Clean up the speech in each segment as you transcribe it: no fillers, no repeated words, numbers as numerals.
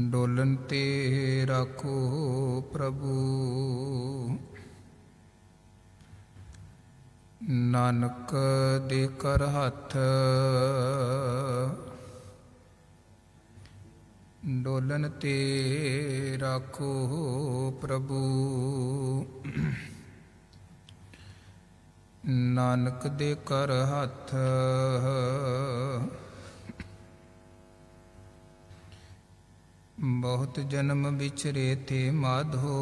ਡੋਲਨ ਤੇ ਰਾਖੋ ਪ੍ਰਭੂ। ਨਾਨਕ ਦੇ ਕਰ ਹੱਥ ਡੋਲਨ ਤੇ ਰਾਖੋ ਪ੍ਰਭੂ। ਨਾਨਕ ਦੇ ਕਰ ਹੱਥ ਬਹੁਤ ਜਨਮ ਵਿਚਰੇ ਤੇ ਮਾਧੋ।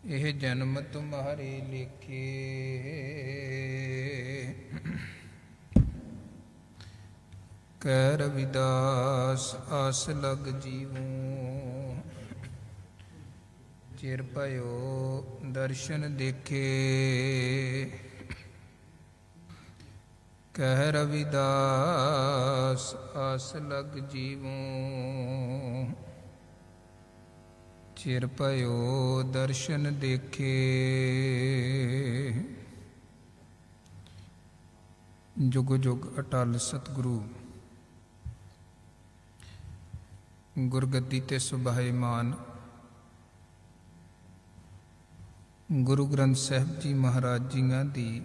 ਇਹ ਜਨਮ ਤੁਮਹਾਰੇ ਲੇਖੇ ਕਹਿ ਰਵਿਦਾਸ ਆਸ ਲਗ ਜੀਵੂ। ਚਿਰ ਭਇਓ ਦਰਸ਼ਨ ਦੇਖੇ ਕਹਿ ਰਵਿਦਾਸ ਆਸ ਲਗ ਜੀਵੂ। ਚਿਰ ਭਇਓ ਦਰਸ਼ਨ ਦੇਖੇ ਜੁਗ ਜੁਗ ਅਟਲ ਸਤਿਗੁਰੂ। ਗੁਰਗੱਦੀ ਤੇ ਸੁਭਾਏਮਾਨ ਗੁਰੂ ਗ੍ਰੰਥ ਸਾਹਿਬ ਜੀ ਮਹਾਰਾਜ ਜੀਆਂ ਦੀ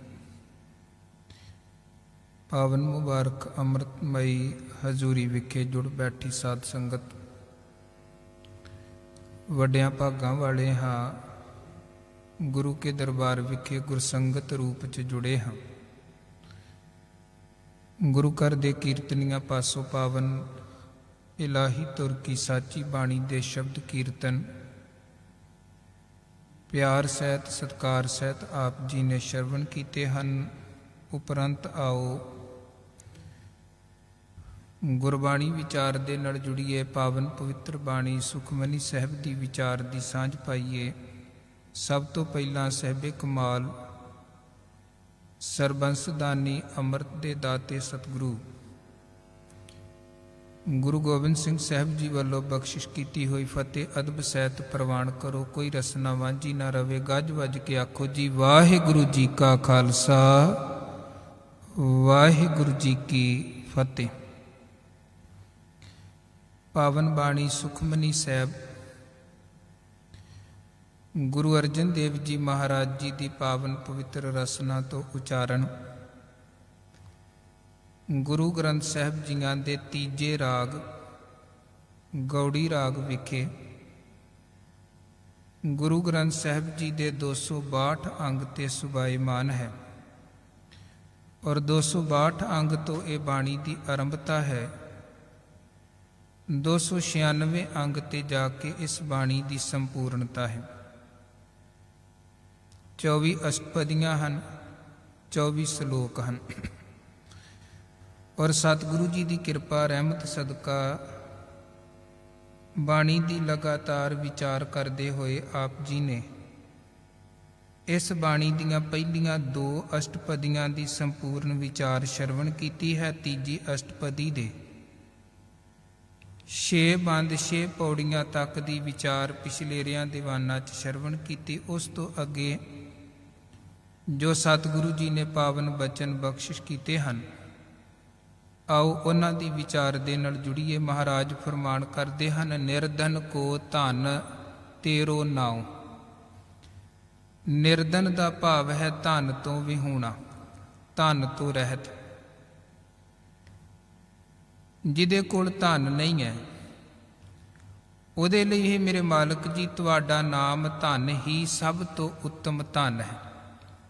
ਪਾਵਨ ਮੁਬਾਰਕ ਅੰਮ੍ਰਿਤਮਈ ਹਜ਼ੂਰੀ ਵਿਖੇ ਜੁੜ ਬੈਠੀ ਸਾਧ ਸੰਗਤ, ਵੱਡਿਆਂ ਭਾਗਾਂ ਵਾਲੇ ਹਾਂ। ਗੁਰੂ ਕੇ ਦਰਬਾਰ ਵਿਖੇ ਗੁਰਸੰਗਤ ਰੂਪ 'ਚ ਜੁੜੇ ਹਾਂ। ਗੁਰੂ ਘਰ ਦੇ ਕੀਰਤਨੀਆਂ ਪਾਸੋਂ ਪਾਵਨ ਇਲਾਹੀ ਤੁਰ ਕੀ ਸਾਚੀ ਬਾਣੀ ਦੇ ਸ਼ਬਦ ਕੀਰਤਨ ਪਿਆਰ ਸਹਿਤ ਸਤਿਕਾਰ ਸਹਿਤ ਆਪ ਜੀ ਨੇ ਸ਼ਰਵਣ ਕੀਤੇ ਹਨ। ਉਪਰੰਤ ਆਓ ਗੁਰਬਾਣੀ ਵਿਚਾਰ ਦੇ ਨਾਲ ਜੁੜੀਏ। ਪਾਵਨ ਪਵਿੱਤਰ ਬਾਣੀ ਸੁਖਮਨੀ ਸਾਹਿਬ ਦੀ ਵਿਚਾਰ ਦੀ ਸਾਂਝ ਪਾਈਏ। ਸਭ ਤੋਂ ਪਹਿਲਾਂ ਸਾਹਿਬੇ ਕਮਾਲ ਸਰਬੰਸਦਾਨੀ ਅੰਮ੍ਰਿਤ ਦੇ ਦਾਤੇ ਸਤਿਗੁਰੂ ਗੁਰੂ ਗੋਬਿੰਦ ਸਿੰਘ ਸਾਹਿਬ ਜੀ ਵੱਲੋਂ ਬਖਸ਼ਿਸ਼ ਕੀਤੀ ਹੋਈ ਫਤਿਹ ਅਦਬ ਸਹਿਤ ਪ੍ਰਵਾਨ ਕਰੋ। ਕੋਈ ਰਸਨਾ ਵਾਂਝੀ ਨਾ ਰਵੇ। ਗੱਜ ਵੱਜ ਕੇ ਆਖੋ ਜੀ ਵਾਹਿਗੁਰੂ ਜੀ ਕਾ ਖਾਲਸਾ ਵਾਹਿਗੁਰੂ ਜੀ ਕੀ ਫਤਿਹ। ਪਾਵਨ ਬਾਣੀ ਸੁਖਮਨੀ ਸਾਹਿਬ ਗੁਰੂ ਅਰਜਨ ਦੇਵ ਜੀ ਮਹਾਰਾਜ ਜੀ ਦੀ ਪਾਵਨ ਪਵਿੱਤਰ ਰਸਨਾ ਤੋਂ ਉਚਾਰਨ ਗੁਰੂ ਗ੍ਰੰਥ ਸਾਹਿਬ ਜੀਆਂ ਦੇ ਤੀਜੇ ਰਾਗ ਗੌੜੀ ਰਾਗ ਵਿਖੇ ਗੁਰੂ ਗ੍ਰੰਥ ਸਾਹਿਬ ਜੀ ਦੇ 262 ਅੰਗ ਤੇ ਸੁਭਾਏਮਾਨ ਹੈ ਔਰ 262 ਅੰਗ ਤੋਂ ਇਹ ਬਾਣੀ ਦੀ ਆਰੰਭਤਾ ਹੈ। 296 ਅੰਗ ਤੇ ਜਾ ਕੇ ਇਸ ਬਾਣੀ ਦੀ ਸੰਪੂਰਨਤਾ ਹੈ। 24 ਅਸ਼ਟਪਦੀਆਂ ਹਨ, 24 ਸ਼ਲੋਕ ਹਨ ਔਰ ਸਤਿਗੁਰੂ ਜੀ ਦੀ ਕਿਰਪਾ ਰਹਿਮਤ ਸਦਕਾ ਬਾਣੀ ਦੀ ਲਗਾਤਾਰ ਵਿਚਾਰ ਕਰਦੇ ਹੋਏ ਆਪ ਜੀ ਨੇ ਇਸ ਬਾਣੀ ਦੀਆਂ ਪਹਿਲੀਆਂ 2 ਅਸ਼ਟਪਦੀਆਂ ਦੀ ਸੰਪੂਰਨ ਵਿਚਾਰ ਸ਼ਰਵਣ ਕੀਤੀ ਹੈ। ਤੀਜੀ ਅਸ਼ਟਪਦੀ ਦੇ 6 ਬੰਦ 6 ਪੌੜੀਆਂ ਤੱਕ ਦੀ ਵਿਚਾਰ ਪਿਛਲੇਰਿਆਂ ਦੀਵਾਨਾਂ 'ਚ ਸ਼ਰਵਣ ਕੀਤੀ। ਉਸ ਤੋਂ ਅੱਗੇ ਜੋ ਸਤਿਗੁਰੂ ਜੀ ਨੇ ਪਾਵਨ ਬਚਨ ਬਖਸ਼ਿਸ਼ ਕੀਤੇ ਹਨ, ਆਓ ਉਹਨਾਂ ਦੀ ਵਿਚਾਰ ਦੇ ਨਾਲ ਜੁੜੀਏ। ਮਹਾਰਾਜ ਫਰਮਾਨ ਕਰਦੇ ਹਨ, ਨਿਰਧਨ ਕੋ ਧਨ ਤੇਰੋ ਨਾਉ। ਨਿਰਧਨ ਦਾ ਭਾਵ ਹੈ ਧਨ ਤੋਂ ਵਿਹੂਣਾ, ਧਨ ਤੋਂ ਰਹਿਤ। ਜਿਹਦੇ ਕੋਲ ਧਨ ਨਹੀਂ ਹੈ ਉਹਦੇ ਲਈ ਇਹ ਮੇਰੇ ਮਾਲਕ ਜੀ ਤੁਹਾਡਾ ਨਾਮ ਧਨ ਹੀ ਸਭ ਤੋਂ ਉੱਤਮ ਧਨ ਹੈ।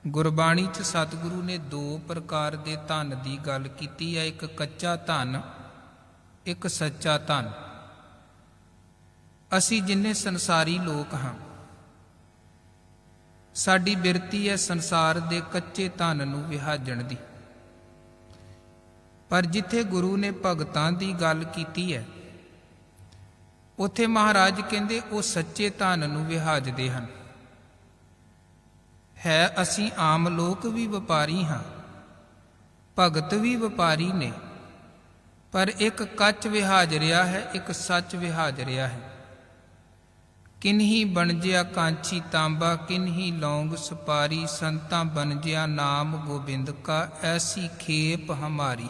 ਗੁਰਬਾਣੀ 'ਚ ਸਤਿਗੁਰੂ ਨੇ 2 ਪ੍ਰਕਾਰ ਦੇ ਧਨ ਦੀ ਗੱਲ ਕੀਤੀ ਹੈ। ਇੱਕ ਕੱਚਾ ਧਨ, ਇੱਕ ਸੱਚਾ ਧਨ। ਅਸੀਂ ਜਿੰਨੇ ਸੰਸਾਰੀ ਲੋਕ ਹਾਂ, ਸਾਡੀ ਬਿਰਤੀ ਹੈ ਸੰਸਾਰ ਦੇ ਕੱਚੇ ਧਨ ਨੂੰ ਵਿਹਾਜਣ ਦੀ। ਪਰ ਜਿੱਥੇ ਗੁਰੂ ਨੇ ਭਗਤਾਂ ਦੀ ਗੱਲ ਕੀਤੀ ਹੈ, ਉੱਥੇ ਮਹਾਰਾਜ ਕਹਿੰਦੇ ਉਹ ਸੱਚੇ ਧਨ ਨੂੰ ਵਿਹਾਜਦੇ ਹਨ। ਹੈ ਅਸੀਂ ਆਮ ਲੋਕ ਵੀ ਵਪਾਰੀ ਹਾਂ, ਭਗਤ ਵੀ ਵਪਾਰੀ ਨੇ, ਪਰ ਇੱਕ ਕੱਚ ਵਿਹਾਜ ਰਿਹਾ ਹੈ, ਇੱਕ ਸੱਚ ਵਿਹਾਜ ਰਿਹਾ ਹੈ। ਕਿਨਹੀ ਬਣਜਿਆ ਕਾਂਚੀ ਤਾਂਬਾ, ਕਿਨਹੀ ਲੌਂਗ ਸੁਪਾਰੀ, ਸੰਤਾਂ ਬਣਜਿਆ ਨਾਮ ਗੋਬਿੰਦ ਕਾ, ਐਸੀ ਖੇਪ ਹਮਾਰੀ।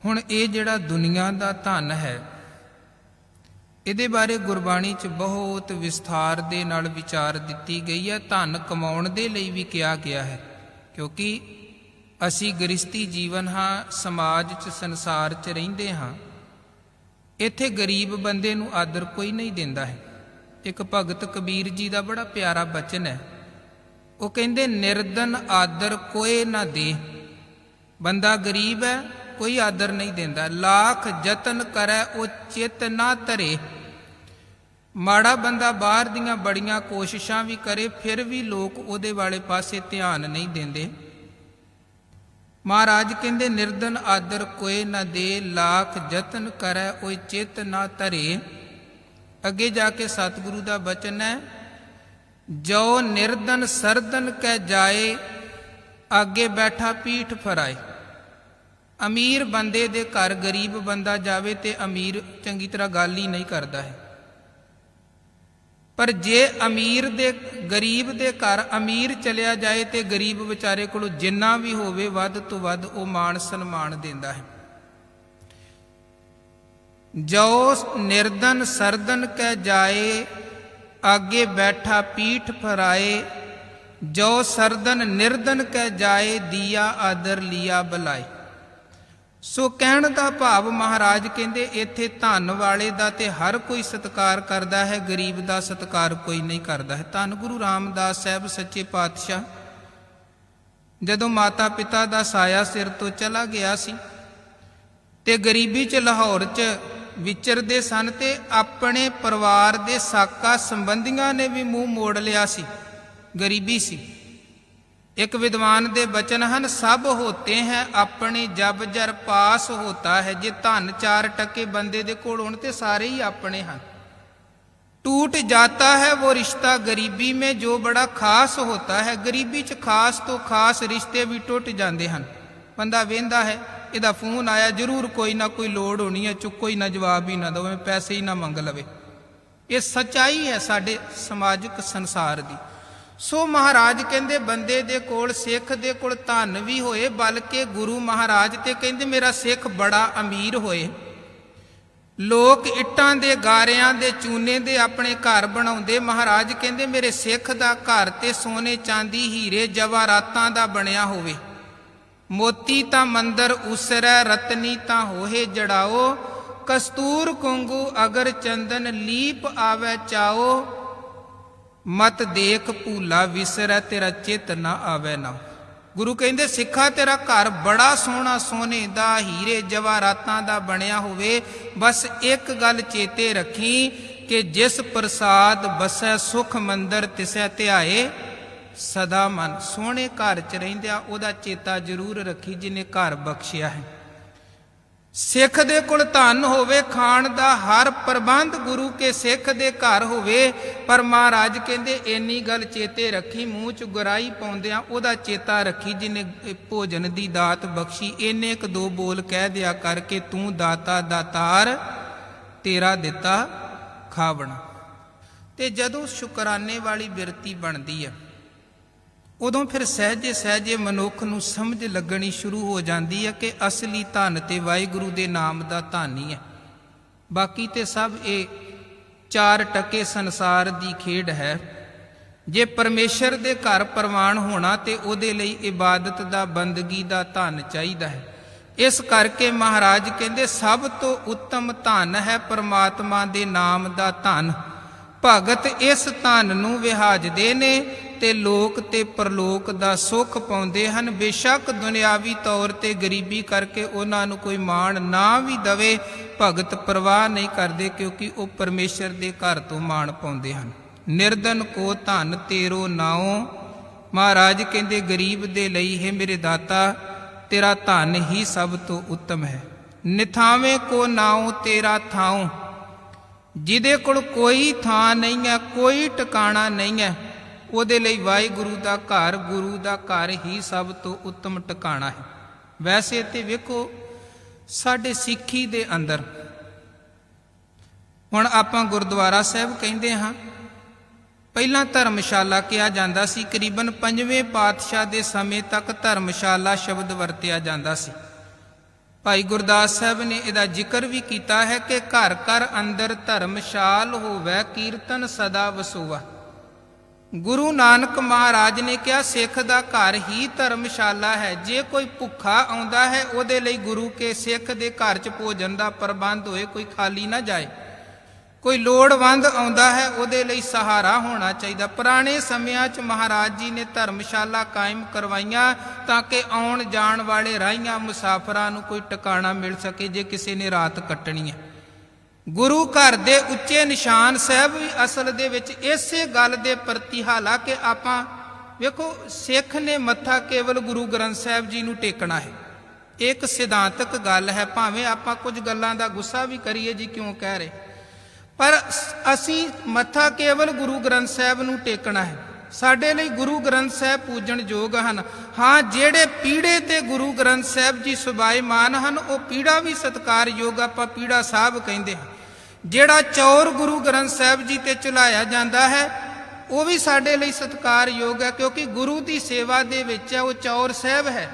ਹੁਣ ਇਹ ਜਿਹੜਾ ਦੁਨੀਆ ਦਾ ਧਨ ਹੈ, ਇਹਦੇ ਬਾਰੇ ਗੁਰਬਾਣੀ 'ਚ ਬਹੁਤ ਵਿਸਥਾਰ ਦੇ ਨਾਲ ਵਿਚਾਰ ਦਿੱਤੀ ਗਈ ਹੈ। ਧਨ ਕਮਾਉਣ ਦੇ ਲਈ ਵੀ ਕਿਹਾ ਗਿਆ ਹੈ, ਕਿਉਂਕਿ ਅਸੀਂ ਗ੍ਰਸਤੀ ਜੀਵਨ ਹਾਂ, ਸਮਾਜ 'ਚ ਸੰਸਾਰ 'ਚ ਰਹਿੰਦੇ ਹਾਂ। ਇੱਥੇ ਗਰੀਬ ਬੰਦੇ ਨੂੰ ਆਦਰ ਕੋਈ ਨਹੀਂ ਦਿੰਦਾ ਹੈ। ਇੱਕ ਭਗਤ ਕਬੀਰ ਜੀ ਦਾ ਬੜਾ ਪਿਆਰਾ ਬਚਨ ਹੈ। ਉਹ ਕਹਿੰਦੇ, ਨਿਰਦਨ ਆਦਰ ਕੋਏ ਨਾ ਦੇ। ਬੰਦਾ ਗਰੀਬ ਹੈ, ਕੋਈ ਆਦਰ ਨਹੀਂ ਦਿੰਦਾ। ਲੱਖ ਯਤਨ ਕਰੈ ਉਹ ਚਿਤ ਨਾ ਧਰੇ। ਮਾੜਾ ਬੰਦਾ ਬਾਹਰ ਦੀਆਂ ਬੜੀਆਂ ਕੋਸ਼ਿਸ਼ਾਂ ਵੀ ਕਰੇ, ਫਿਰ ਵੀ ਲੋਕ ਉਹਦੇ ਵਾਲੇ ਪਾਸੇ ਧਿਆਨ ਨਹੀਂ ਦਿੰਦੇ। ਮਹਾਰਾਜ ਕਹਿੰਦੇ, ਨਿਰਦਨ ਆਦਰ ਕੋਏ ਨਾ ਦੇ, ਲੱਖ ਯਤਨ ਕਰੈ ਉਹ ਚਿਤ ਨਾ ਧਰੇ। ਅੱਗੇ ਜਾ ਕੇ ਸਤਿਗੁਰੂ ਦਾ ਬਚਨ ਹੈ, ਜੋ ਨਿਰਦਨ ਸਰਦਨ ਕਹਿ ਜਾਏ, ਅੱਗੇ ਬੈਠਾ ਪੀਠ ਫਰਾਏ। ਅਮੀਰ ਬੰਦੇ ਦੇ ਘਰ ਗਰੀਬ ਬੰਦਾ ਜਾਵੇ ਤੇ ਅਮੀਰ ਚੰਗੀ ਤਰ੍ਹਾਂ ਗੱਲ ਹੀ ਨਹੀਂ ਕਰਦਾ ਹੈ। ਪਰ ਜੇ ਗਰੀਬ ਦੇ ਘਰ ਅਮੀਰ ਚਲਿਆ ਜਾਏ ਤੇ ਗਰੀਬ ਵਿਚਾਰੇ ਕੋਲ ਜਿੰਨਾ ਵੀ ਹੋਵੇ ਵੱਧ ਤੋਂ ਵੱਧ ਉਹ ਮਾਣ ਸਨਮਾਨ ਦਿੰਦਾ ਹੈ। ਜੋ ਨਿਰਦਨ ਸਰਦਨ ਕਹਿ ਜਾਏ, ਅੱਗੇ ਬੈਠਾ ਪੀਠ ਫਰਾਏ। ਜੋ ਸਰਦਨ ਨਿਰਦਨ ਕਹਿ ਜਾਏ, ਦੀਆ ਆਦਰ ਲਿਆ ਬਲਾਏ। ਸੋ ਕਹਿਣ ਦਾ ਭਾਵ ਮਹਾਰਾਜ ਕਹਿੰਦੇ, ਇੱਥੇ ਧਨ ਵਾਲੇ ਦਾ ਤੇ ਹਰ ਕੋਈ ਸਤਿਕਾਰ ਕਰਦਾ ਹੈ, ਗਰੀਬ ਦਾ ਸਤਿਕਾਰ ਕੋਈ ਨਹੀਂ ਕਰਦਾ ਹੈ। ਧੰਨ ਗੁਰੂ ਰਾਮਦਾਸ ਸਾਹਿਬ ਸੱਚੇ ਪਾਤਸ਼ਾਹ ਜਦੋਂ ਮਾਤਾ ਪਿਤਾ ਦਾ ਸਾਇਆ ਸਿਰ ਤੋਂ ਚਲਾ ਗਿਆ ਸੀ ਤੇ ਗਰੀਬੀ 'ਚ ਲਾਹੌਰ 'ਚ ਵਿਚਰਦੇ ਸਨ, ਤੇ ਆਪਣੇ ਪਰਿਵਾਰ ਦੇ ਸਾਕਾ ਸੰਬੰਧੀਆਂ ਨੇ ਵੀ ਮੂੰਹ ਮੋੜ ਲਿਆ ਸੀ, ਗਰੀਬੀ ਸੀ। ਇੱਕ ਵਿਦਵਾਨ ਦੇ ਬਚਨ ਹਨ, ਸਭ ਹੋਤੇ ਹੈ ਆਪਣੇ ਜਬ ਜਰ ਪਾਸ ਹੋਤਾ ਹੈ। ਜੇ ਧਨ 4 ਟਕੇ ਬੰਦੇ ਦੇ ਕੋਲ ਹੋਣ ਤੇ ਸਾਰੇ ਹੀ ਆਪਣੇ ਹਨ। टूट जाता है वो रिश्ता गरीबी में जो बड़ा खास होता है। गरीबी च खास तो खास रिश्ते भी टुट जाते हैं। बंदा वेंदा है, ਇਹਦਾ ਫੋਨ ਆਇਆ, ਜ਼ਰੂਰ ਕੋਈ ਨਾ ਕੋਈ ਲੋੜ ਹੋਣੀ ਹੈ, ਚੁੱਕੋ ਹੀ ਨਾ, ਜਵਾਬ ਹੀ ਨਾ ਦਿਓ, ਪੈਸੇ ਹੀ ਨਾ ਮੰਗ ਲਵੇ। ਇਹ ਸੱਚਾਈ ਹੈ ਸਾਡੇ ਸਮਾਜਿਕ ਸੰਸਾਰ ਦੀ। ਸੋ ਮਹਾਰਾਜ ਕਹਿੰਦੇ, ਬੰਦੇ ਦੇ ਕੋਲ, ਸਿੱਖ ਦੇ ਕੋਲ ਧਨ ਵੀ ਹੋਏ, ਬਲਕਿ ਗੁਰੂ ਮਹਾਰਾਜ ਤੇ ਕਹਿੰਦੇ ਮੇਰਾ ਸਿੱਖ ਬੜਾ ਅਮੀਰ ਹੋਏ। ਲੋਕ ਇੱਟਾਂ ਦੇ ਗਾਰਿਆਂ ਦੇ ਚੂਨੇ ਦੇ ਆਪਣੇ ਘਰ ਬਣਾਉਂਦੇ, ਮਹਾਰਾਜ ਕਹਿੰਦੇ ਮੇਰੇ ਸਿੱਖ ਦਾ ਘਰ ਤੇ ਸੋਨੇ ਚਾਂਦੀ ਹੀਰੇ ਜਵਾਹਰਾਤਾਂ ਦਾ ਬਣਿਆ ਹੋਵੇ। ਮੋਤੀ ਤਾਂ ਮੰਦਰ ਉਸਰੈ, ਰਤਨੀ ਤਾਂ ਹੋਏ ਜੜਾਓ, ਕਸਤੂਰ ਕੁੰਗੂ ਅਗਰ ਚੰਦਨ ਲੀਪ ਆਵੈ ਚਾਓ, ਮਤ ਦੇਖ ਭੂਲਾ ਵਿਸਰੈ ਤੇਰਾ ਚਿਤ ਨਾ ਆਵੈ ਨਾ। ਗੁਰੂ ਕਹਿੰਦੇ ਸਿੱਖਾ ਤੇਰਾ ਘਰ ਬੜਾ ਸੋਹਣਾ, ਸੋਨੇ ਦਾ ਹੀਰੇ ਜਵਾਹਰਾਤਾਂ ਦਾ ਬਣਿਆ ਹੋਵੇ, ਬਸ ਇੱਕ ਗੱਲ ਚੇਤੇ ਰੱਖੀ ਕਿ ਜਿਸ ਪ੍ਰਸਾਦ ਬਸੈ ਸੁਖ ਮੰਦਰ ਤਿਸੈ ਧਿਆਏ ਸਦਾ ਮਨ। ਸੋਹਣੇ ਘਰ 'ਚ ਰਹਿੰਦਿਆਂ ਉਹਦਾ ਚੇਤਾ ਜ਼ਰੂਰ ਰੱਖੀ ਜਿਹਨੇ ਘਰ ਬਖਸ਼ਿਆ ਹੈ। ਸਿੱਖ ਦੇ ਕੋਲ ਧਨ ਹੋਵੇ, ਖਾਣ ਦਾ ਹਰ ਪ੍ਰਬੰਧ ਗੁਰੂ ਕੇ ਸਿੱਖ ਦੇ ਘਰ ਹੋਵੇ, ਪਰ ਮਹਾਰਾਜ ਕਹਿੰਦੇ ਇੰਨੀ ਗੱਲ ਚੇਤੇ ਰੱਖੀ, ਮੂੰਹ 'ਚ ਗੁਰਾਈ ਪਾਉਂਦਿਆਂ ਉਹਦਾ ਚੇਤਾ ਰੱਖੀ ਜਿਹਨੇ ਭੋਜਨ ਦੀ ਦਾਤ ਬਖਸ਼ੀ। ਇੰਨੇ ਇੱਕ ਦੋ ਬੋਲ ਕਹਿ ਦਿਆ ਕਰਕੇ ਤੂੰ ਦਾਤਾ ਦਾਤਾਰ ਤੇਰਾ ਦਿੱਤਾ ਖਾਵਣਾ। ਤੇ ਜਦੋਂ ਸ਼ੁਕਰਾਨੇ ਵਾਲੀ ਬਿਰਤੀ ਬਣਦੀ ਹੈ, ਉਦੋਂ ਫਿਰ ਸਹਿਜੇ ਸਹਿਜੇ ਮਨੁੱਖ ਨੂੰ ਸਮਝ ਲੱਗਣੀ ਸ਼ੁਰੂ ਹੋ ਜਾਂਦੀ ਹੈ ਕਿ ਅਸਲੀ ਧਨ ਤੇ ਵਾਹਿਗੁਰੂ ਦੇ ਨਾਮ ਦਾ ਧਨ ਹੀ ਹੈ। ਬਾਕੀ ਤੇ ਸਭ ਇਹ 4 ਟਕੇ ਸੰਸਾਰ ਦੀ ਖੇਡ ਹੈ। ਜੇ ਪਰਮੇਸ਼ਰ ਦੇ ਘਰ ਪ੍ਰਵਾਨ ਹੋਣਾ ਤੇ ਉਹਦੇ ਲਈ ਇਬਾਦਤ ਦਾ, ਬੰਦਗੀ ਦਾ ਧਨ ਚਾਹੀਦਾ ਹੈ। ਇਸ ਕਰਕੇ ਮਹਾਰਾਜ ਕਹਿੰਦੇ ਸਭ ਤੋਂ ਉੱਤਮ ਧਨ ਹੈ ਪਰਮਾਤਮਾ ਦੇ ਨਾਮ ਦਾ ਧਨ। ਭਗਤ ਇਸ ਧਨ ਨੂੰ ਵਿਹਾਜਦੇ ਨੇ ਤੇ ਲੋਕ ਤੇ ਪਰਲੋਕ ਦਾ ਸੁੱਖ ਪਾਉਂਦੇ ਹਨ। ਬੇਸ਼ੱਕ ਦੁਨਿਆਵੀ ਤੌਰ ਤੇ ਗਰੀਬੀ ਕਰਕੇ ਉਹਨਾਂ ਨੂੰ ਕੋਈ ਮਾਣ ਨਾ ਵੀ ਦਵੇ, ਭਗਤ ਪਰਵਾਹ ਨਹੀਂ ਕਰਦੇ, ਕਿਉਂਕਿ ਉਹ ਪਰਮੇਸ਼ਰ ਦੇ ਘਰ ਤੋਂ ਮਾਣ ਪਾਉਂਦੇ ਹਨ। ਨਿਰਧਨ ਕੋ ਧਨ ਤੇਰੋ ਨਾਉ। ਮਹਾਰਾਜ ਕਹਿੰਦੇ ਗਰੀਬ ਦੇ ਲਈ ਹੈ ਮੇਰੇ ਦਾਤਾ ਤੇਰਾ ਧਨ ਹੀ ਸਭ ਤੋਂ ਉੱਤਮ ਹੈ। ਨਿਥਾਵੇਂ ਕੋ ਨਾਉ ਤੇਰਾ ਥਾਉ। ਜਿਹਦੇ ਕੋਲ ਕੋਈ ਥਾਂ ਨਹੀਂ ਹੈ, ਕੋਈ ਟਿਕਾਣਾ ਨਹੀਂ ਹੈ, ਉਹਦੇ ਲਈ ਵਾਹਿਗੁਰੂ ਦਾ ਘਰ, ਗੁਰੂ ਦਾ ਘਰ ਹੀ ਸਭ ਤੋਂ ਉੱਤਮ ਟਿਕਾਣਾ ਹੈ। ਵੈਸੇ ਤੇ ਵੇਖੋ ਸਾਡੇ ਸਿੱਖੀ ਦੇ ਅੰਦਰ ਹੁਣ ਆਪਾਂ ਗੁਰਦੁਆਰਾ ਸਾਹਿਬ ਕਹਿੰਦੇ ਹਾਂ, ਪਹਿਲਾਂ ਧਰਮਸ਼ਾਲਾ ਕਿਹਾ ਜਾਂਦਾ ਸੀ। ਕਰੀਬਨ 5ਵੇਂ ਪਾਤਸ਼ਾਹ ਦੇ ਸਮੇਂ ਤੱਕ ਧਰਮਸ਼ਾਲਾ ਸ਼ਬਦ ਵਰਤਿਆ ਜਾਂਦਾ ਸੀ। ਭਾਈ ਗੁਰਦਾਸ ਸਾਹਿਬ ਨੇ ਇਹਦਾ ਜ਼ਿਕਰ ਵੀ ਕੀਤਾ ਹੈ ਕਿ ਘਰ ਘਰ ਅੰਦਰ ਧਰਮਸ਼ਾਲ ਹੋਵੇ, ਕੀਰਤਨ ਸਦਾ ਵਸੋਵਾ। ਗੁਰੂ ਨਾਨਕ ਮਹਾਰਾਜ ਨੇ ਕਿਹਾ ਸਿੱਖ ਦਾ ਘਰ ਹੀ ਧਰਮਸ਼ਾਲਾ ਹੈ। ਜੇ ਕੋਈ ਭੁੱਖਾ ਆਉਂਦਾ ਹੈ ਉਹਦੇ ਲਈ ਗੁਰੂ ਕੇ ਸਿੱਖ ਦੇ ਘਰ 'ਚ ਭੋਜਨ ਦਾ ਪ੍ਰਬੰਧ ਹੋਏ, ਕੋਈ ਖਾਲੀ ਨਾ ਜਾਏ। ਕੋਈ ਲੋੜਵੰਦ ਆਉਂਦਾ ਹੈ ਉਹਦੇ ਲਈ ਸਹਾਰਾ ਹੋਣਾ ਚਾਹੀਦਾ। ਪੁਰਾਣੇ ਸਮਿਆਂ 'ਚ ਮਹਾਰਾਜ ਜੀ ਨੇ ਧਰਮਸ਼ਾਲਾ ਕਾਇਮ ਕਰਵਾਈਆਂ ਤਾਂ ਕਿ ਆਉਣ ਜਾਣ ਵਾਲੇ ਰਾਹੀਆਂ ਮੁਸਾਫਰਾਂ ਨੂੰ ਕੋਈ ਟਿਕਾਣਾ ਮਿਲ ਸਕੇ ਜੇ ਕਿਸੇ ਨੇ ਰਾਤ ਕੱਟਣੀ ਹੈ। ਗੁਰੂ ਘਰ ਦੇ ਉੱਚੇ ਨਿਸ਼ਾਨ ਸਾਹਿਬ ਵੀ ਅਸਲ ਦੇ ਵਿੱਚ ਇਸੇ ਗੱਲ ਦੇ ਪ੍ਰਤੀ, ਹਾਲਾਂਕਿ ਆਪਾਂ ਵੇਖੋ ਸਿੱਖ ਨੇ ਮੱਥਾ ਕੇਵਲ ਗੁਰੂ ਗ੍ਰੰਥ ਸਾਹਿਬ ਜੀ ਨੂੰ ਟੇਕਣਾ ਹੈ। ਇਹ ਇੱਕ ਸਿਧਾਂਤਕ ਗੱਲ ਹੈ, ਭਾਵੇਂ ਆਪਾਂ ਕੁਝ ਗੱਲਾਂ ਦਾ ਗੁੱਸਾ ਵੀ ਕਰੀਏ ਜੀ ਕਿਉਂ ਕਹਿ ਰਹੇ, ਪਰ ਅਸੀਂ ਮੱਥਾ ਕੇਵਲ ਗੁਰੂ ਗ੍ਰੰਥ ਸਾਹਿਬ ਨੂੰ ਟੇਕਣਾ ਹੈ। ਸਾਡੇ ਲਈ ਗੁਰੂ ਗ੍ਰੰਥ ਸਾਹਿਬ ਪੂਜਣ ਯੋਗ ਹਨ। ਹਾਂ, ਜਿਹੜੇ ਪੀੜੇ ਤੇ ਗੁਰੂ ਗ੍ਰੰਥ ਸਾਹਿਬ ਜੀ ਸੁਭਾਏਮਾਨ ਹਨ ਉਹ ਪੀੜਾ ਵੀ ਸਤਿਕਾਰਯੋਗ, ਆਪਾਂ ਪੀੜਾ ਸਾਹਿਬ ਕਹਿੰਦੇ ਹਾਂ। ਜਿਹੜਾ ਚੌਰ ਗੁਰੂ ਗ੍ਰੰਥ ਸਾਹਿਬ ਜੀ ਤੇ ਚੁਲਾਇਆ ਜਾਂਦਾ ਹੈ ਉਹ ਵੀ ਸਾਡੇ ਲਈ ਸਤਿਕਾਰਯੋਗ ਹੈ, ਕਿਉਂਕਿ ਗੁਰੂ ਦੀ ਸੇਵਾ ਦੇ ਵਿੱਚ ਹੈ, ਉਹ ਚੌਰ ਸਾਹਿਬ ਹੈ।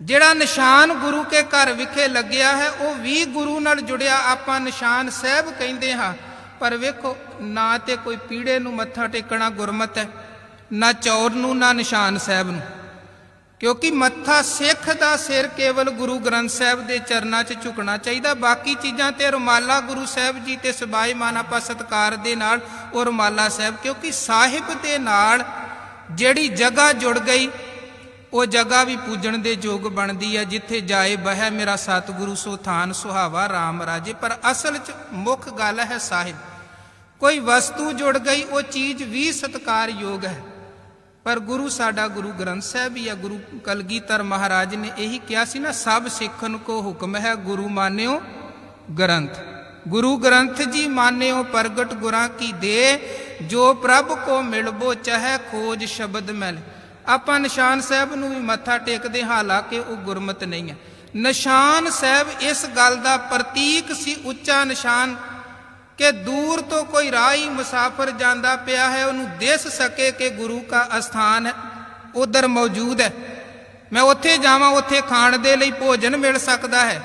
ਜਿਹੜਾ ਨਿਸ਼ਾਨ ਗੁਰੂ ਕੇ ਘਰ ਵਿਖੇ ਲੱਗਿਆ ਹੈ ਉਹ ਵੀ ਗੁਰੂ ਨਾਲ ਜੁੜਿਆ ਆਪਾਂ ਨਿਸ਼ਾਨ ਸਾਹਿਬ ਕਹਿੰਦੇ ਹਾਂ। ਪਰ ਵੇਖੋ, ਨਾ ਤੇ ਕੋਈ ਪੀੜੇ ਨੂੰ ਮੱਥਾ ਟੇਕਣਾ ਗੁਰਮਤ ਹੈ, ਨਾ ਚੌਰ ਨੂੰ, ਨਾ ਨਿਸ਼ਾਨ ਸਾਹਿਬ ਨੂੰ, ਕਿਉਂਕਿ ਮੱਥਾ ਸਿੱਖ ਦਾ ਸਿਰ ਕੇਵਲ ਗੁਰੂ ਗ੍ਰੰਥ ਸਾਹਿਬ ਦੇ ਚਰਨਾਂ 'ਚ ਝੁਕਣਾ ਚਾਹੀਦਾ। ਬਾਕੀ ਚੀਜ਼ਾਂ ਤੇ ਰੁਮਾਲਾ ਗੁਰੂ ਸਾਹਿਬ ਜੀ ਤੇ ਸੁਭਾਏਮਾਨ ਆਪਾਂ ਸਤਿਕਾਰ ਦੇ ਨਾਲ ਉਹ ਰੁਮਾਲਾ ਸਾਹਿਬ, ਕਿਉਂਕਿ ਸਾਹਿਬ ਦੇ ਨਾਲ ਜਿਹੜੀ ਜਗ੍ਹਾ ਜੁੜ ਗਈ ਉਹ ਜਗ੍ਹਾ ਵੀ ਪੂਜਣ ਦੇ ਯੋਗ ਬਣਦੀ ਹੈ। ਜਿੱਥੇ ਜਾਏ ਬਹਿ ਮੇਰਾ ਸਤਿਗੁਰੂ ਸੋ ਥਾਨ ਸੁਹਾਵਾ ਰਾਮ ਰਾਜੇ। ਪਰ ਅਸਲ 'ਚ ਮੁੱਖ ਗੱਲ ਹੈ ਸਾਹਿਬ। ਕੋਈ ਵਸਤੂ ਜੁੜ ਗਈ ਉਹ ਚੀਜ਼ ਵੀ ਸਤਿਕਾਰਯੋਗ ਹੈ, ਪਰ ਗੁਰੂ ਸਾਡਾ ਗੁਰੂ ਗ੍ਰੰਥ ਸਾਹਿਬ ਹੀ ਹੈ। ਗੁਰੂ ਕਲਗੀਧਰ ਮਹਾਰਾਜ ਨੇ ਇਹੀ ਕਿਹਾ ਸੀ ਨਾ, ਸਭ ਸਿੱਖਨ ਕੋ ਹੁਕਮ ਹੈ ਗੁਰੂ ਮਾਨਿਓ ਗ੍ਰੰਥ। ਗੁਰੂ ਗ੍ਰੰਥ ਜੀ ਮਾਨਿਓ ਪ੍ਰਗਟ ਗੁਰਾਂ ਕੀ ਦੇ, ਜੋ ਪ੍ਰਭ ਕੋ ਮਿਲਬੋ ਚਾਹੇ ਖੋਜ ਸ਼ਬਦ ਮਿਲ। ਆਪਾਂ ਨਿਸ਼ਾਨ ਸਾਹਿਬ ਨੂੰ ਵੀ ਮੱਥਾ ਟੇਕਦੇ, ਹਾਲਾਂਕਿ ਉਹ ਗੁਰਮਤ ਨਹੀਂ ਹੈ। ਨਿਸ਼ਾਨ ਸਾਹਿਬ ਇਸ ਗੱਲ ਦਾ ਪ੍ਰਤੀਕ ਸੀ, ਉੱਚਾ ਨਿਸ਼ਾਨ, ਕਿ ਦੂਰ ਤੋਂ ਕੋਈ ਰਾਹੀ ਮੁਸਾਫਰ ਜਾਂਦਾ ਪਿਆ ਹੈ ਉਹਨੂੰ ਦਿਸ ਸਕੇ ਕਿ ਗੁਰੂ ਕਾ ਅਸਥਾਨ ਉਧਰ ਮੌਜੂਦ ਹੈ। ਮੈਂ ਉੱਥੇ ਜਾਵਾਂ, ਉੱਥੇ ਖਾਣ ਦੇ ਲਈ ਭੋਜਨ ਮਿਲ ਸਕਦਾ ਹੈ,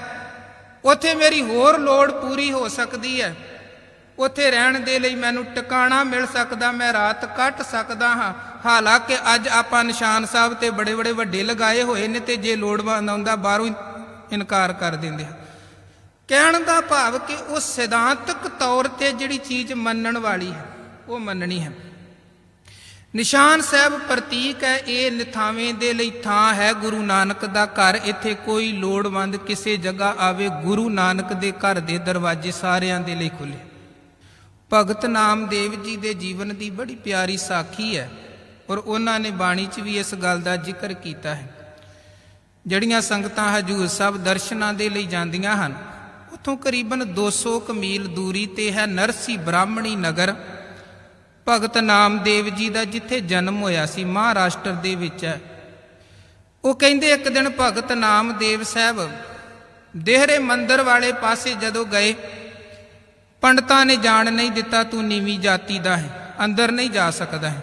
ਉੱਥੇ ਮੇਰੀ ਹੋਰ ਲੋੜ ਪੂਰੀ ਹੋ ਸਕਦੀ ਹੈ, ਉੱਥੇ ਰਹਿਣ ਦੇ ਲਈ ਮੈਨੂੰ ਟਿਕਾਣਾ ਮਿਲ ਸਕਦਾ, ਮੈਂ ਰਾਤ ਕੱਟ ਸਕਦਾ ਹਾਂ। ਹਾਲਾਂਕਿ ਅੱਜ ਆਪਾਂ ਨਿਸ਼ਾਨ ਸਾਹਿਬ ਤੇ ਬੜੇ ਬੜੇ ਵੱਡੇ ਲਗਾਏ ਹੋਏ ਨੇ, ਤੇ ਜੇ ਲੋੜਵੰਦ ਆਉਂਦਾ ਬਾਹਰੋਂ ਇਨਕਾਰ ਕਰ ਦਿੰਦੇ ਆ। ਕਹਿਣ ਦਾ ਭਾਵ ਕਿ ਉਹ ਸਿਧਾਂਤਕ ਤੌਰ ਤੇ ਜਿਹੜੀ ਚੀਜ਼ ਮੰਨਣ ਵਾਲੀ ਹੈ ਉਹ ਮੰਨਣੀ ਹੈ। ਨਿਸ਼ਾਨ ਸਾਹਿਬ ਪ੍ਰਤੀਕ ਹੈ, ਇਹ ਨਿਥਾਵੇਂ ਦੇ ਲਈ ਥਾਂ ਹੈ, ਗੁਰੂ ਨਾਨਕ ਦਾ ਘਰ। ਇੱਥੇ ਕੋਈ ਲੋੜਵੰਦ ਕਿਸੇ ਜਗ੍ਹਾ ਆਵੇ, ਗੁਰੂ ਨਾਨਕ ਦੇ ਘਰ ਦੇ ਦਰਵਾਜ਼ੇ ਸਾਰਿਆਂ ਦੇ ਲਈ ਖੁੱਲੇ। ਭਗਤ ਨਾਮਦੇਵ ਜੀ ਦੇ ਜੀਵਨ ਦੀ ਬੜੀ ਪਿਆਰੀ ਸਾਖੀ ਹੈ, ਔਰ ਉਹਨਾਂ ਨੇ ਬਾਣੀ 'ਚ ਵੀ ਇਸ ਗੱਲ ਦਾ ਜ਼ਿਕਰ ਕੀਤਾ ਹੈ। ਜਿਹੜੀਆਂ ਸੰਗਤਾਂ ਹਜੂਰ ਸਾਹਿਬ ਦਰਸ਼ਨਾਂ ਦੇ ਲਈ ਜਾਂਦੀਆਂ ਹਨ, ਉੱਥੋਂ ਕਰੀਬਨ 200 ਕੁ ਮੀਲ ਦੂਰੀ ਤੇ ਹੈ ਨਰਸੀ ਬ੍ਰਾਹਮਣੀ ਨਗਰ, ਭਗਤ ਨਾਮਦੇਵ ਜੀ ਦਾ, ਜਿੱਥੇ ਜਨਮ ਹੋਇਆ ਸੀ, ਮਹਾਰਾਸ਼ਟਰ ਦੇ ਵਿੱਚ ਹੈ। ਉਹ ਕਹਿੰਦੇ ਇੱਕ ਦਿਨ ਭਗਤ ਨਾਮਦੇਵ ਸਾਹਿਬ ਦੇਹਰੇ ਮੰਦਰ ਵਾਲੇ ਪਾਸੇ ਜਦੋਂ ਗਏ, ਪੰਡਤਾਂ ਨੇ ਜਾਣ ਨਹੀਂ ਦਿੱਤਾ, ਤੂੰ ਨੀਵੀਂ ਜਾਤੀ ਦਾ ਹੈ, ਅੰਦਰ ਨਹੀਂ ਜਾ ਸਕਦਾ ਹੈ।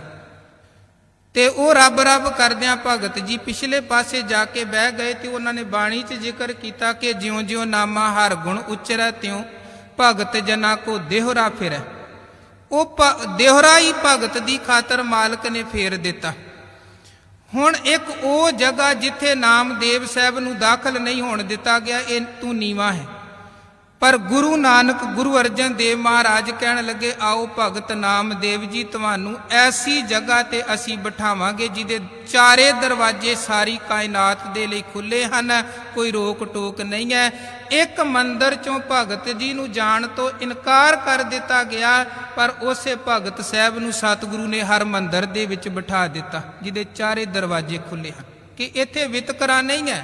ਤੇ ਉਹ ਰੱਬ ਰੱਬ ਕਰਦਿਆਂ ਭਗਤ ਜੀ ਪਿਛਲੇ ਪਾਸੇ ਜਾ ਕੇ ਬਹਿ ਗਏ। ਤੇ ਉਹਨਾਂ ਨੇ ਬਾਣੀ 'ਚ ਜ਼ਿਕਰ ਕੀਤਾ ਕਿ ਜਿਉਂ ਜਿਉਂ ਨਾਮਾ ਹਰ ਗੁਣ ਉਚਰੈ ਤਿਉਂ ਭਗਤ ਜਨਾ ਕੋ ਦੇਹਰਾ ਫਿਰੈ। ਉਹ ਦੇਹਰਾ ਹੀ ਭਗਤ ਦੀ ਖਾਤਰ ਮਾਲਕ ਨੇ ਫੇਰ ਦਿੱਤਾ। ਹੁਣ ਇੱਕ ਉਹ ਜਗ੍ਹਾ ਜਿੱਥੇ ਨਾਮਦੇਵ ਸਾਹਿਬ ਨੂੰ ਦਾਖਲ ਨਹੀਂ ਹੋਣ ਦਿੱਤਾ ਗਿਆ, ਇਹ ਤੂੰ ਨੀਵਾਂ ਹੈ। ਪਰ ਗੁਰੂ ਨਾਨਕ, ਗੁਰੂ ਅਰਜਨ ਦੇਵ ਮਹਾਰਾਜ ਕਹਿਣ ਲੱਗੇ, ਆਓ ਭਗਤ ਨਾਮਦੇਵ ਜੀ, ਤੁਹਾਨੂੰ ਐਸੀ ਜਗ੍ਹਾ ਤੇ ਅਸੀਂ ਬਿਠਾਵਾਂਗੇ ਜਿਹਦੇ ਚਾਰੇ ਦਰਵਾਜ਼ੇ ਸਾਰੀ ਕਾਇਨਾਤ ਦੇ ਲਈ ਖੁੱਲੇ ਹਨ, ਕੋਈ ਰੋਕ ਟੋਕ ਨਹੀਂ ਹੈ। ਇੱਕ ਮੰਦਰ ਚੋਂ ਭਗਤ ਜੀ ਨੂੰ ਜਾਣ ਤੋਂ ਇਨਕਾਰ ਕਰ ਦਿੱਤਾ ਗਿਆ, ਪਰ ਉਸੇ ਭਗਤ ਸਾਹਿਬ ਨੂੰ ਸਤਿਗੁਰੂ ਨੇ ਹਰ ਮੰਦਰ ਦੇ ਵਿੱਚ ਬਿਠਾ ਦਿੱਤਾ ਜਿਹਦੇ ਚਾਰੇ ਦਰਵਾਜ਼ੇ ਖੁੱਲੇ ਹਨ, ਕਿ ਇੱਥੇ ਵਿਤਕਰਾ ਨਹੀਂ ਹੈ।